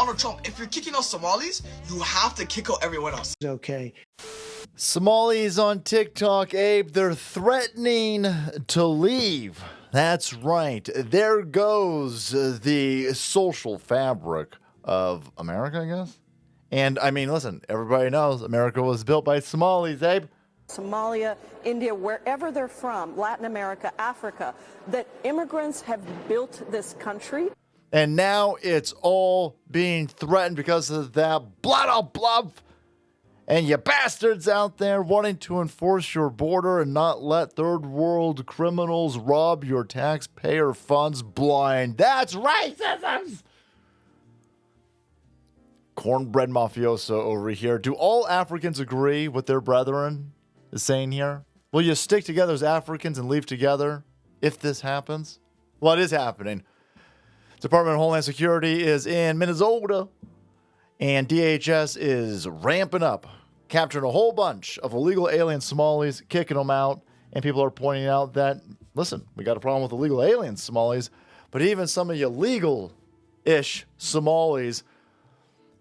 Donald Trump, if you're kicking out Somalis, you have to kick out everyone else. Okay. Somalis on TikTok, Abe, they're threatening to leave. That's right. There goes the social fabric of America, I guess. And I mean, listen, everybody knows America was built by Somalis, Abe. Somalia, India, wherever they're from, Latin America, Africa, that immigrants have built this country. And now it's all being threatened because of that blah. And you bastards out there wanting to enforce your border and not let third world criminals rob your taxpayer funds blind. That's racism! Cornbread mafioso over here. Do all Africans agree with their brethren is saying here? Will you stick together as Africans and leave together if this happens? Well, it is happening. Department of Homeland Security is in Minnesota, and DHS is ramping up, capturing a whole bunch of illegal alien Somalis, kicking them out, and people are pointing out that, listen, we got a problem with illegal alien Somalis, but even some of you legal-ish Somalis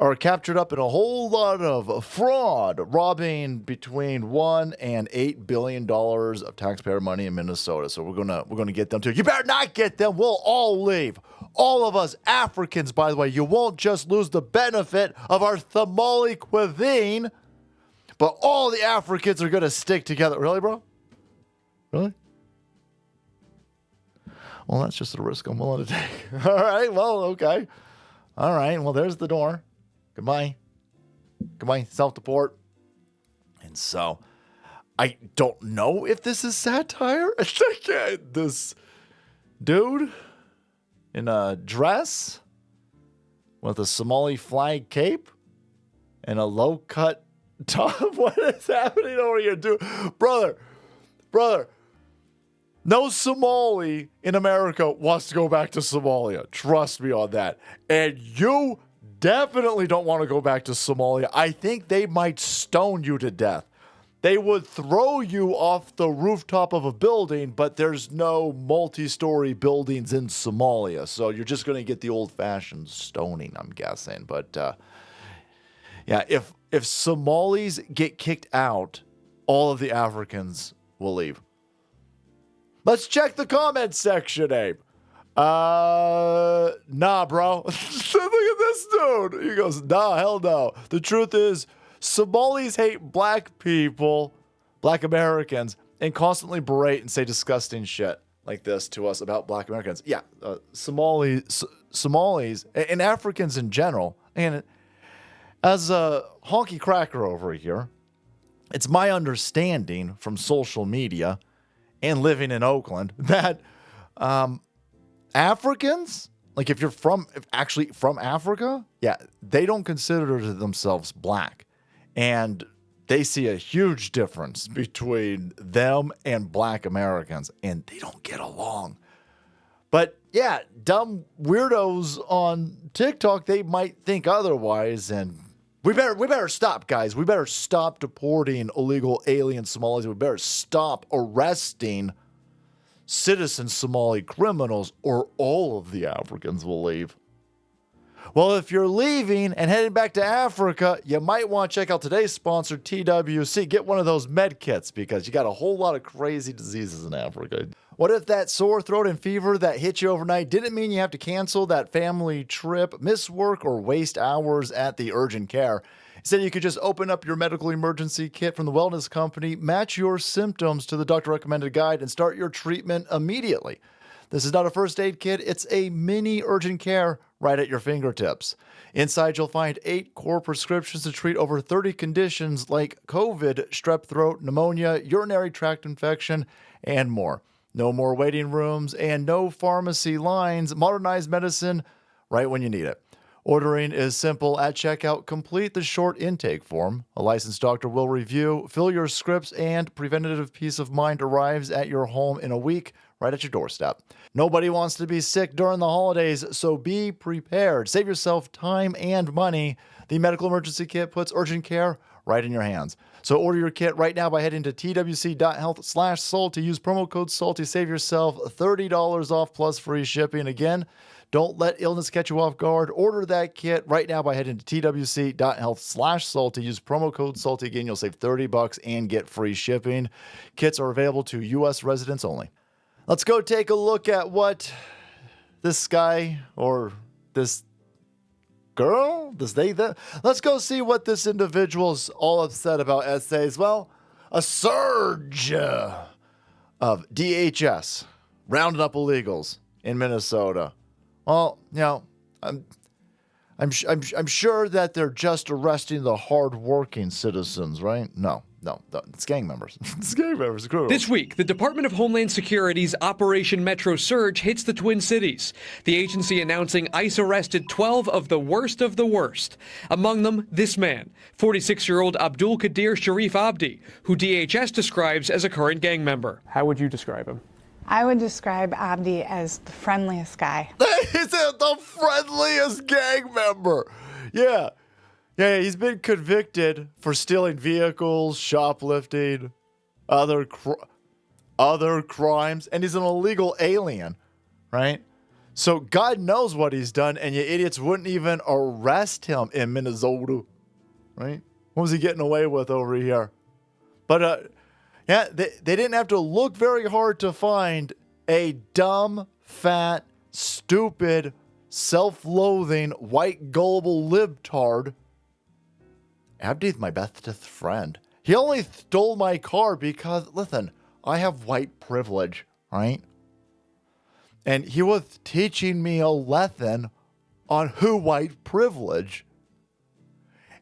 are captured up in a whole lot of fraud, robbing between $1 and $8 billion of taxpayer money in Minnesota. So we're gonna get them too. You better not get them. We'll all leave. All of us Africans, by the way. You won't just lose the benefit of our Somali cuisine, but all the Africans are gonna stick together. Really, bro? Really? Well, that's just a risk I'm willing to take. All right. Well, okay. All right. Well, there's the door. Goodbye. Self-deport. And so, I don't know if this is satire. This dude in a dress with a Somali flag cape and a low-cut top. What is happening over here, dude? Brother. No Somali in America wants to go back to Somalia. Trust me on that. And you definitely don't want to go back to Somalia. I think they might stone you to death. They would throw you off the rooftop of a building, but there's no multi-story buildings in Somalia. So you're just going to get the old-fashioned stoning, I'm guessing. But yeah, if Somalis get kicked out, all of the Africans will leave. Let's check the comment section, Abe. Nah, bro. Look at this dude. He goes, nah, hell no. The truth is, Somalis hate black people, black Americans, and constantly berate and say disgusting shit like this to us about black Americans. Yeah, Somalis and Africans in general. And as a honky cracker over here, it's my understanding from social media and living in Oakland that Africans, like if you're actually from Africa, yeah, they don't consider themselves black. And they see a huge difference between them and black Americans, and they don't get along. But yeah, dumb weirdos on TikTok, they might think otherwise, and we better stop, guys. We better stop deporting illegal alien Somalis. We better stop arresting citizen Somali criminals, or all of the Africans will leave. Well, if you're leaving and heading back to Africa, you might want to check out today's sponsor, TWC. Get one of those med kits because you got a whole lot of crazy diseases in Africa. What if that sore throat and fever that hit you overnight didn't mean you have to cancel that family trip, miss work, or waste hours at the urgent care? Instead, you could just open up your medical emergency kit from the wellness company, match your symptoms to the doctor-recommended guide, and start your treatment immediately. This is not a first aid kit, it's a mini urgent care right at your fingertips. Inside, you'll find 8 core prescriptions to treat over 30 conditions like COVID, strep throat, pneumonia, urinary tract infection, and more. No more waiting rooms and no pharmacy lines. Modernized medicine right when you need it. Ordering is simple. At checkout, complete the short intake form. A licensed doctor will review, fill your scripts, and preventative peace of mind arrives at your home in a week, right at your doorstep. Nobody wants to be sick during the holidays, so be prepared. Save yourself time and money. The medical emergency kit puts urgent care right in your hands. So order your kit right now by heading to twc.health/salty. Use promo code SALTY. Save yourself $30 off plus free shipping. Again, Don't let illness catch you off guard. Order that kit right now by heading to twc.health/salty. Use promo code salty. Again, you'll save $30 and get free shipping. Kits are available to U.S. residents only. Let's go take a look at what this guy or this girl, let's go see what this individual's all upset about as says, well, a surge of DHS rounding up illegals in Minnesota. Well, you know, I'm sure that they're just arresting the hard-working citizens, right? No, it's gang members. It's gang members. Criminals. This week, the Department of Homeland Security's Operation Metro Surge hits the Twin Cities. The agency announcing ICE arrested 12 of the worst of the worst. Among them, this man, 46-year-old Abdul Qadir Sharif Abdi, who DHS describes as a current gang member. How would you describe him? I would describe Abdi as the friendliest guy. He's the friendliest gang member. Yeah. Yeah, he's been convicted for stealing vehicles, shoplifting, other crimes, and he's an illegal alien, right? So God knows what he's done, and you idiots wouldn't even arrest him in Minnesota, right? What was he getting away with over here? But, yeah, they didn't have to look very hard to find a dumb, fat, stupid, self-loathing, white, gullible libtard. Abdi's my bestest friend. He only stole my car because, listen, I have white privilege, right? And he was teaching me a lesson on who white privilege.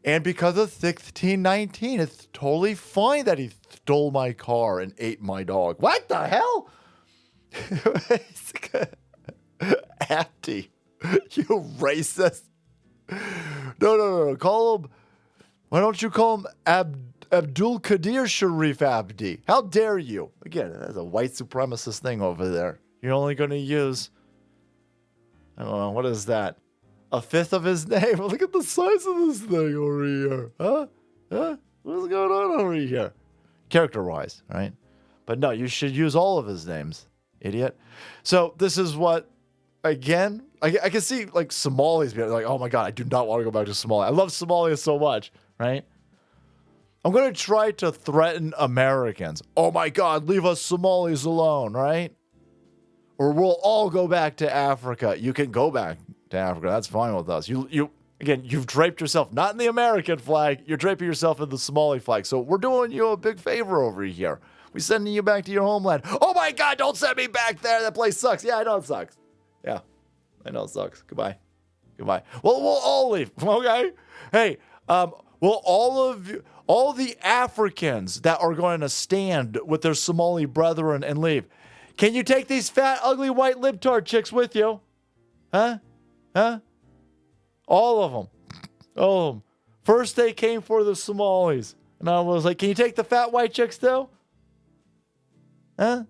And because of 1619, it's totally fine that he stole my car and ate my dog. What the hell? Abdi, you racist. No. Call him. Why don't you call him Abdul Qadir Sharif Abdi? How dare you? Again, that's a white supremacist thing over there. You're only going to use, I don't know, what is that? A fifth of his name? Look at the size of this thing over here. Huh? What's going on over here? Character-wise, right? But no, you should use all of his names, idiot. So this is what, again, I can see like Somalis being like, oh my God, I do not want to go back to Somalia. I love Somalia so much, right? I'm going to try to threaten Americans. Oh my God, leave us Somalis alone, right? Or we'll all go back to Africa. You can go back to Africa. That's fine with us. Again, you've draped yourself, not in the American flag. You're draping yourself in the Somali flag. So we're doing you a big favor over here. We're sending you back to your homeland. Oh my God, don't send me back there. That place sucks. Yeah, I know it sucks. Yeah, I know it sucks. Goodbye. Well, we'll all leave. Okay. Hey, will all the Africans that are going to stand with their Somali brethren and leave, can you take these fat, ugly, white libtard chicks with you? Huh? All of them. First they came for the Somalis. And I was like, can you take the fat white chicks too? Huh?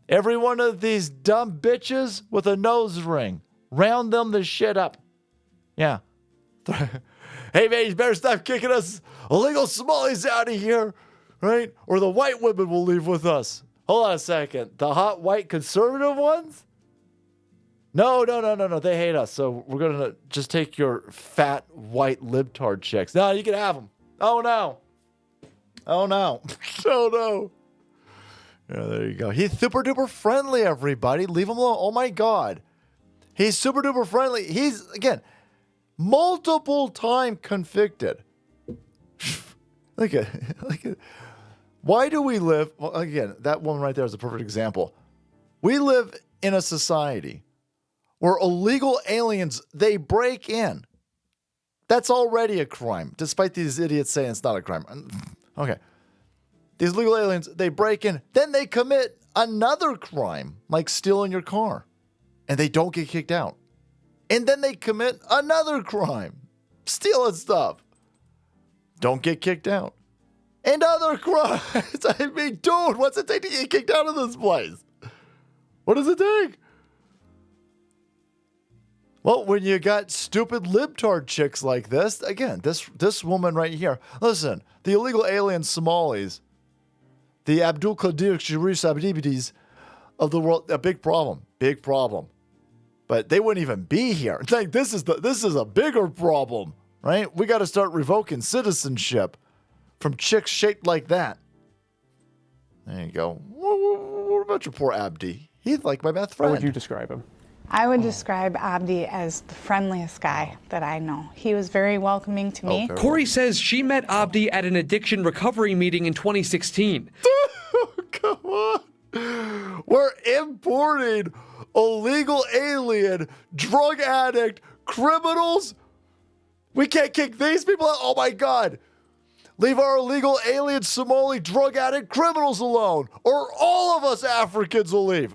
Every one of these dumb bitches with a nose ring. Round them the shit up. Yeah. Hey man, you better stop kicking us illegal Somalis out of here. Right? Or the white women will leave with us. Hold on a second. The hot white conservative ones? No. They hate us. So we're going to just take your fat white libtard chicks. No, you can have them. Oh, no. Oh, no. Yeah, there you go. He's super duper friendly, everybody. Leave him alone. Oh, my God. He's super duper friendly. He's, again, multiple time convicted. Look at. Why do we live? Well, again, that woman right there is a perfect example. We live in a society where illegal aliens, they break in. That's already a crime, despite these idiots saying it's not a crime. Okay. These illegal aliens, they break in, then they commit another crime, like stealing your car, and they don't get kicked out. And then they commit another crime, stealing stuff, don't get kicked out. And other crimes. I mean, dude, what's it take to get kicked out of this place? What does it take? Well, when you got stupid libtard chicks like this, again, this woman right here. Listen, the illegal alien Somalis, the Abdul Qadir Sharif Abdis of the world, a big problem. but they wouldn't even be here. Like this is a bigger problem, right? We got to start revoking citizenship from chicks shaped like that. There you go. What about your poor Abdi? He's like my best friend. How would you describe him? I would describe Abdi as the friendliest guy that I know. He was very welcoming to me. Okay. Corey says she met Abdi at an addiction recovery meeting in 2016. Come on. We're importing illegal alien, drug addict, criminals. We can't kick these people out. Oh my God. Leave our illegal alien, Somali, drug addict, criminals alone, or all of us Africans will leave.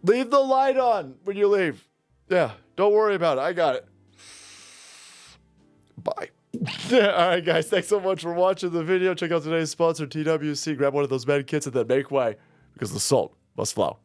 Leave the light on when you leave. Yeah, don't worry about it. I got it. Bye. All right, guys. Thanks so much for watching the video. Check out today's sponsor, TWC. Grab one of those med kits and then make way because the salt must flow.